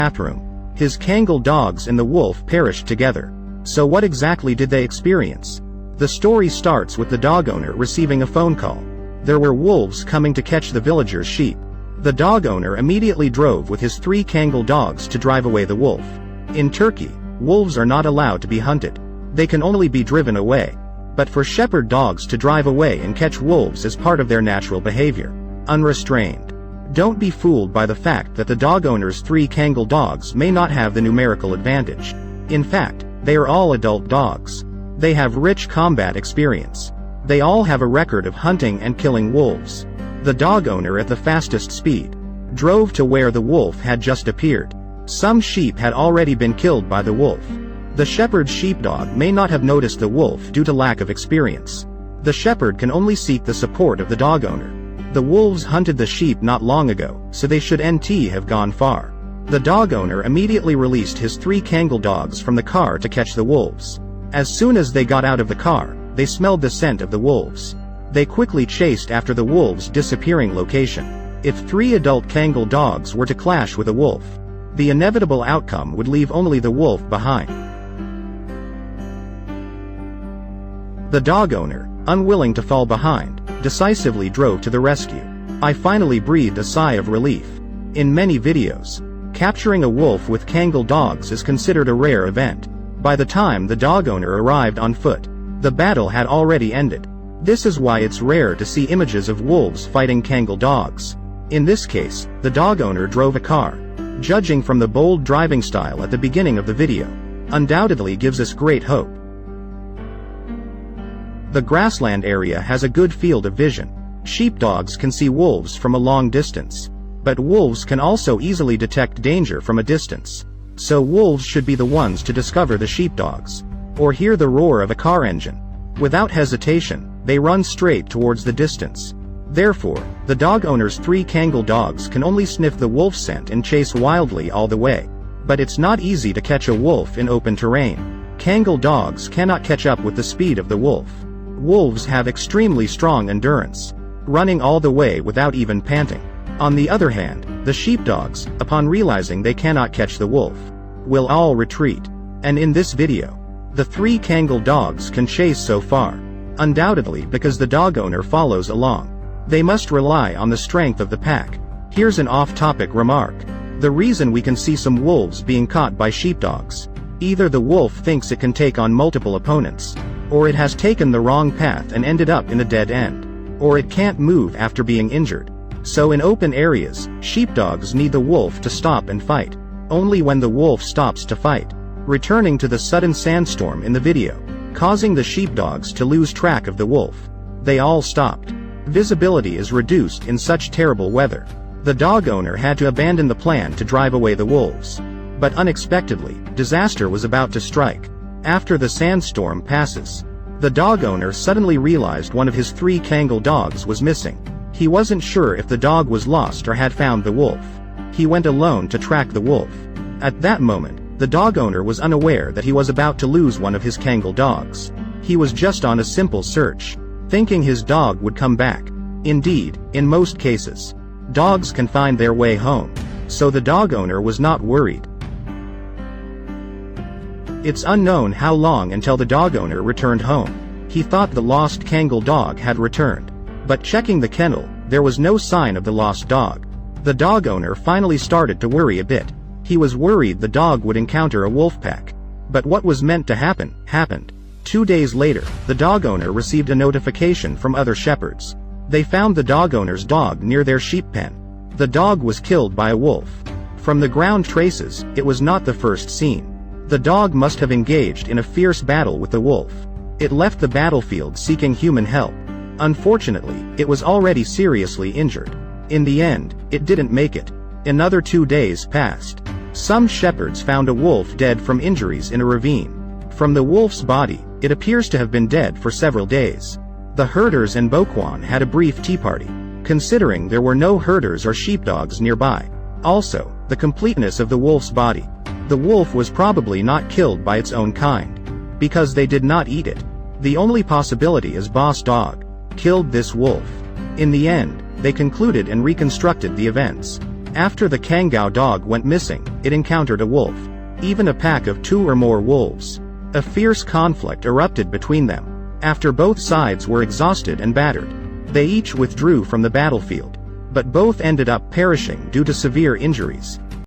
bathroom. His Kangal dogs and the wolf perished together. So what exactly did they experience? The story starts with the dog owner receiving a phone call. There were wolves coming to catch the villagers' sheep. The dog owner immediately drove with his 3 Kangal dogs to drive away the wolf. In Turkey, wolves are not allowed to be hunted. They can only be driven away. But for shepherd dogs to drive away and catch wolves is part of their natural behavior. Unrestrained. Don't be fooled by the fact that the dog owner's 3 Kangal dogs may not have the numerical advantage. In fact, they are all adult dogs. They have rich combat experience. They all have a record of hunting and killing wolves. The dog owner at the fastest speed drove to where the wolf had just appeared. Some sheep had already been killed by the wolf. The shepherd's sheepdog may not have noticed the wolf due to lack of experience. The shepherd can only seek the support of the dog owner. The wolves hunted the sheep not long ago, so they should have gone far. The dog owner immediately released his 3 Kangal dogs from the car to catch the wolves. As soon as they got out of the car, they smelled the scent of the wolves. They quickly chased after the wolves' disappearing location. If 3 adult Kangal dogs were to clash with a wolf, the inevitable outcome would leave only the wolf behind. The dog owner, unwilling to fall behind, decisively drove to the rescue. I finally breathed a sigh of relief. In many videos, capturing a wolf with Kangal dogs is considered a rare event. By the time the dog owner arrived on foot, the battle had already ended. This is why it's rare to see images of wolves fighting Kangal dogs. In this case, the dog owner drove a car. Judging from the bold driving style at the beginning of the video, undoubtedly gives us great hope. The grassland area has a good field of vision. Sheepdogs can see wolves from a long distance. But wolves can also easily detect danger from a distance. So wolves should be the ones to discover the sheepdogs, or hear the roar of a car engine. Without hesitation, they run straight towards the distance. Therefore, the dog owner's 3 Kangal dogs can only sniff the wolf scent and chase wildly all the way. But it's not easy to catch a wolf in open terrain. Kangal dogs cannot catch up with the speed of the wolf. Wolves have extremely strong endurance, running all the way without even panting. On the other hand, the sheepdogs, upon realizing they cannot catch the wolf, will all retreat. And in this video, the 3 Kangal dogs can chase so far, undoubtedly because the dog owner follows along. They must rely on the strength of the pack. Here's an off-topic remark. The reason we can see some wolves being caught by sheepdogs: either the wolf thinks it can take on multiple opponents, or it has taken the wrong path and ended up in a dead end, or it can't move after being injured. So in open areas, sheepdogs need the wolf to stop and fight. Only when the wolf stops to fight, returning to the sudden sandstorm in the video, causing the sheepdogs to lose track of the wolf, they all stopped. Visibility is reduced in such terrible weather. The dog owner had to abandon the plan to drive away the wolves. But unexpectedly, disaster was about to strike. After the sandstorm passes, the dog owner suddenly realized one of his 3 Kangal dogs was missing. He wasn't sure if the dog was lost or had found the wolf. He went alone to track the wolf. At that moment, the dog owner was unaware that he was about to lose one of his Kangal dogs. He was just on a simple search, thinking his dog would come back. Indeed, in most cases, dogs can find their way home, so the dog owner was not worried. It's unknown how long until the dog owner returned home. He thought the lost Kangal dog had returned. But checking the kennel, there was no sign of the lost dog. The dog owner finally started to worry a bit. He was worried the dog would encounter a wolf pack. But what was meant to happen, happened. 2 days later, the dog owner received a notification from other shepherds. They found the dog owner's dog near their sheep pen. The dog was killed by a wolf. From the ground traces, it was not the first seen. The dog must have engaged in a fierce battle with the wolf. It left the battlefield seeking human help. Unfortunately, it was already seriously injured. In the end, it didn't make it. Another 2 days passed. Some shepherds found a wolf dead from injuries in a ravine. From the wolf's body, it appears to have been dead for several days. The herders and Bokwan had a brief tea party, considering there were no herders or sheepdogs nearby. Also, the completeness of the wolf's body. The wolf was probably not killed by its own kind, because they did not eat it. The only possibility is Boss Dog killed this wolf. In the end, they concluded and reconstructed the events. After the Kangal dog went missing, it encountered a wolf. Even a pack of 2 or more wolves. A fierce conflict erupted between them. After both sides were exhausted and battered, they each withdrew from the battlefield. But both ended up perishing due to severe injuries.